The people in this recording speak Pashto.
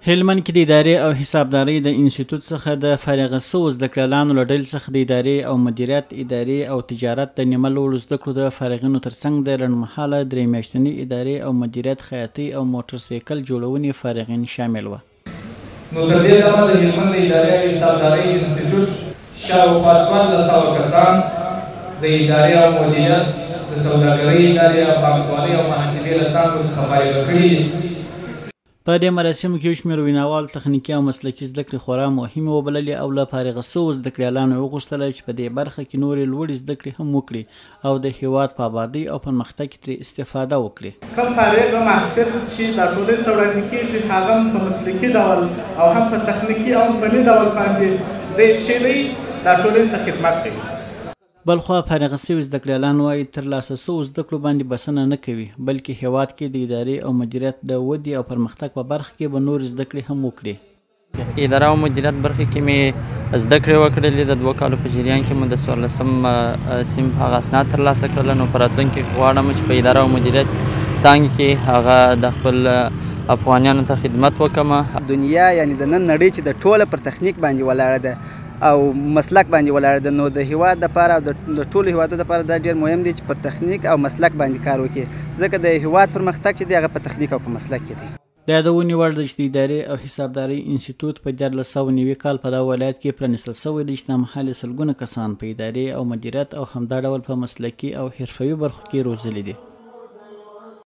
هلمند کې د ادارې او حسابدارۍ د انسټیټوت څخه د فارغ شوو زده کړیالانو له ډلې څخه د ادارې او مدیریت، ادارې او تجارت د نیمه لوړو زده کړو د فارغینو ترڅنګ د لنډمهاله 3 میاشتنۍ ادارې او مدیریت، خیاطۍ او موټر سایکل جوړونې فارغین شامل وو. نو تر دې دمه د هلمند د ادارې او حسابدارۍ انسټیټوت شاوخوا 1400 کسان د ادارې او مدیریت، د سوداګرۍ ادارې او بانکوالۍ او محاسبې له څانګو څخه فارغ کړي دي. په دې مراسمو کې یو شمېر ویناوال تخنیکي او مسلکي زده کړې خورا مهمې وبللې او له فارغ شوو زده کړیالانو وغوښتل چې په دې برخه کې نورې لوړې زده کړې هم وکړي او د هیواد په ابادۍ او پرمختګ کې ترې استفاده وکړي. کوم فارغ محصل چې دا ټولنې ته وړاندې کېږي هغه هم په مسلکي ډول او هم په تخنیکي او فني ډول باندې دی چې دی دا ټولنې ته خدمت کوي. بلخوا فارغ شوي زده کړیالان وایي ترلاسه شوو زده کړو باندې بسنه نه کوي، بلکې هیواد کې د ادارې او مدیریت د ودې او پرمختګ په برخه کې به نورې زده کړې هم وکړي. اداره او مدیریت برخه کې مې زده کړې وکړلې. د 2 کالو په جریان کې مو د 14 صنف هغه اسناد ترلاسه کړل. نو په راتلونکي کې غواړم چې په اداره او مدیریت څانګه کې هغه د خپل افغانانو ته خدمت وکړم. دنیا یعنی د نن نړۍ چې د ټوله پر تخنیک باندې ولاړه ده او مسلک باندې ولاړ ده، نو د هیواد لپاره او د ټولو هیوادونو لپاره دا ډېر مهم دی چې پر تخنیک او مسلک باندې کار وکړي، ځکه د هیواد پرمختګ چې دی هغه په تخنیک او په مسلک کې دی. د یادونې وړ ده چې د ادارې او حسابدارۍ انسټیټوت په 1490 کال په دغه ولایت کې پرانیستل شوی دی چې د مهال سلګونه کسان په ادارې او مدیریت او همدا ډول په مسلکي او حرفوي برخو کې روزلي دي.